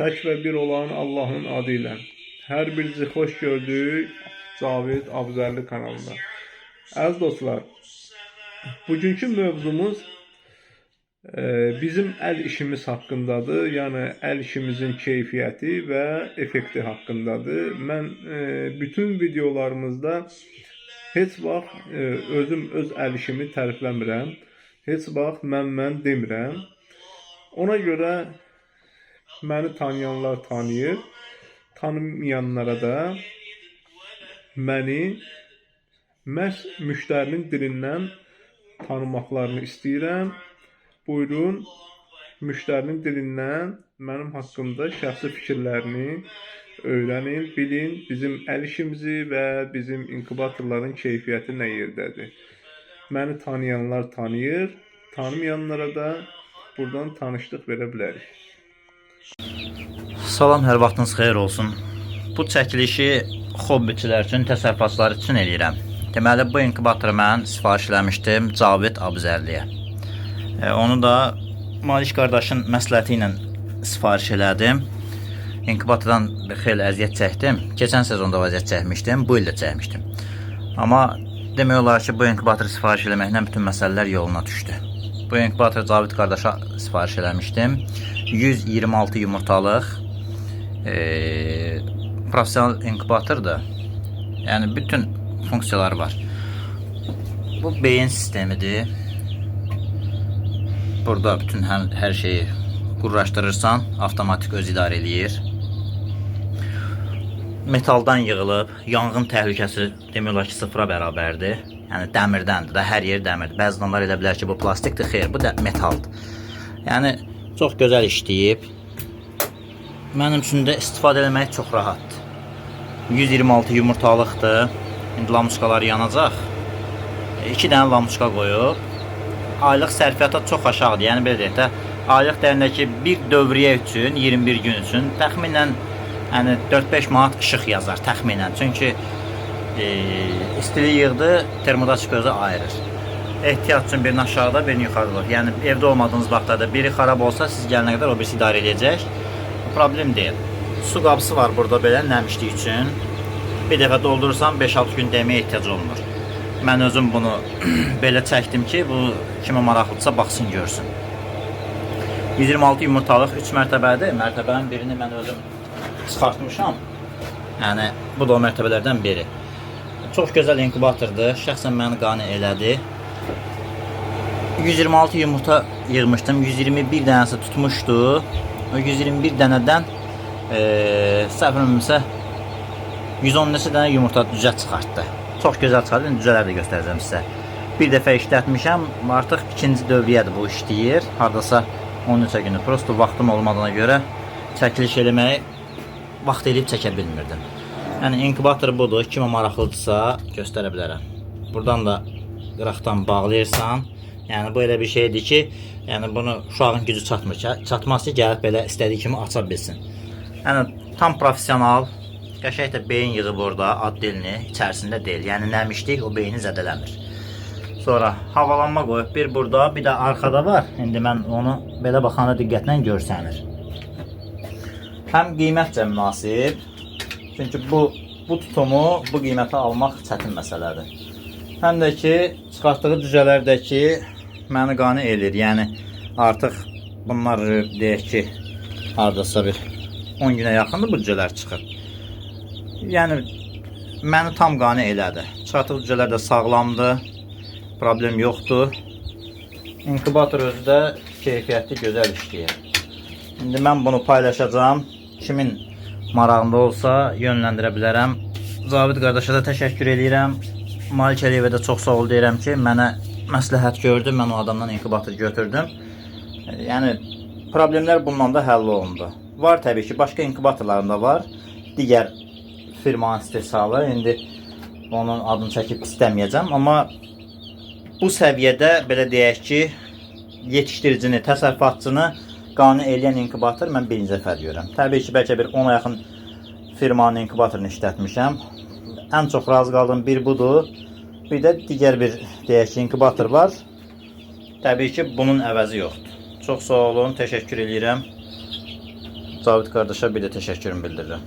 Tək və bir olan Allahın adı ilə. Hər birinizi xoş gördük Cavid Abuzərli kanalında. Əziz dostlar, bugünkü mövzumuz bizim əl işimiz haqqındadır. Yəni əl işimizin keyfiyyəti və effekti haqqındadır. Mən bütün videolarımızda heç vaxt özüm öz əl işimi tərifləmirəm. Heç vaxt mən demirəm. Ona görə məni tanıyanlar tanıyır, tanımayanlara da məni məhz müştərinin dilindən tanımaqlarını istəyirəm. Buyurun, müştərinin dilindən mənim haqqımda şəxsi fikirlərini öyrənin, bilin, bizim əl işimizi və bizim inkubatorların keyfiyyəti nə yerdədir. Məni tanıyanlar tanıyır, tanımayanlara da buradan tanışlıq verə bilərik. Salam, hər vaxtınız xeyir olsun. Bu çəkilişi hobbiçilər üçün, təsərrüfatçılar üçün eləyirəm. Deməli, bu inkubatoru mən sifariş eləmişdim Cavid Abuzərliyə. Onu da Maliş qardaşın məsləhəti ilə sifariş elədim. İnkubatordan xeyli əziyyət çəkdim. Keçən sezonda vəziyyət çəkmişdim, bu il də çəkmişdim. Amma demək olar ki, bu inkubatoru sifariş eləməklə bütün məsələlər yoluna düşdü. Bu inkubatoru Cavid qardaşa sifariş eləmişdim. 126 yumurtalıq profesional inkubatordur. Yəni bütün funksiyaları var. Bu beyin sistemidir. Burada bütün hər şeyi qurlaşdırırsan, avtomatik öz idarə eləyir. Metaldan yığılıb, yanğın təhlükəsi demək olar ki, sıfıra bərabərdir. Yəni dəmirdəndir də, hər yer dəmirdir. Bəzi adamlar elə bilər ki, bu plastikdir, xeyr, bu da metaldır. Yəni çox gözəl işləyib. Mənim üçün də istifadə etmək çox rahatdır. 126 yumurtalıqdır. İndi lamuçkalar yanacaq. 2 dənə lamuçka qoyub. Aylıq sərfiyyata çox aşağıdır. Yəni belə deyək də, aylıq dərindəki bir dövriyyə üçün, 21 gün üçün təxminən 4-5 manat işıq yazar təxminən. Çünki istili yığdı, termodaçik özü ayırır. Ehtiyat üçün birini aşağıda, birini yuxarıda olur. Yəni evdə olmadığınız vaxtlarda biri xarab olsa, siz gələnə qədər o birisi idarə edəcək. Problem deyil. Su qabısı var burada belə nəmişlik üçün. Bir dəfə doldurursam 5-6 gün dəməyə ehtiyac olmur. Mən özüm bunu belə çəkdim ki, bu kimə maraqlıdırsa baxsın, görsün. 126 yumurtalıq 3 mərtəbədir. Mərtəbənin birini mən özüm çıxartmışam. Yəni bu da o mərtəbələrdən biri. Çox gözəl inkubatordur. Şəxsən məni qane elədi. 126 yumurta yığmışdım. 121 dənəsi tutmuşdu. O 121 dənədən səhvimsə 110 neçə dənə yumurta düzə çıxartdı. Çox gözəl çıxartdı. Düzələr də göstərəcəm sizə. Bir dəfə işlətmişəm. Artıq ikinci dövriyyədir bu işləyir. Hardasa 13 günü. Prosto vaxtım olmadığına görə çəkiliş eləməyi vaxt eləyib çəkə bilmirdim. Yəni inkubator budur. Kimə maraqlıdırsa göstərə bilərəm. Buradan da qıraqdan bağlayırsan. Yəni bu elə bir şeydir ki, yəni bunu uşağın gücü çatmır ki, çatmaz ki, gəlib belə istədiyi kimi aça bilsin. Yəni tam profesional, qəşəng də beyin yığıb orada, ad dilini içərisində deyil. Yəni nəmişlik o beyni zədələmir. Sonra havalanma qoyub bir burada, bir də arxada var. İndi mən onu belə baxanda diqqətlə görsənir. Həm qiymətcə münasib. Çünki bu tutumu, bu qiyməti almaq çətin məsələdir. Həm də ki, çıxartdığı düzələrdəki məni qane elir. Yəni artıq bunlar deyək ki, hardasa bir 10 günə yaxındır bu düzələr çıxır. Yəni məni tam qane elədi. Çıxartdığı düzələr də sağlamdır. Problem yoxdur. İnkubator özü də keyfiyyətli, gözəl işləyir. İndi mən bunu paylaşacağım. Kimin marağında olsa yönləndirə bilərəm. Cavid qardaşa da təşəkkür edirəm. Malik Əliyevə də çox sağ ol deyirəm ki, mənə məsləhət gördü. Mən o adamdan inkubator götürdüm. Yəni problemlər bundan da həll olundu. Var təbii ki, başqa inkubatorlarında var. Digər firmanın istehsalı. İndi onun adını çəkib istəməyəcəm. Amma bu səviyyədə belə deyək ki, yetişdiricini, təsərrüfatçını qane eləyən inkubator mən birinci dəfə görürəm. Təbii ki, bəlkə bir 10-a yaxın firmanın inkubatorunu işlətmişəm. Ən çox razı qaldığım bir budur. Bir də digər bir deyək ki, inkubator var. Təbii ki, bunun əvəzi yoxdur. Çox sağ olun, təşəkkür edirəm. Cavid qardaşa bir də təşəkkürümü bildirirəm.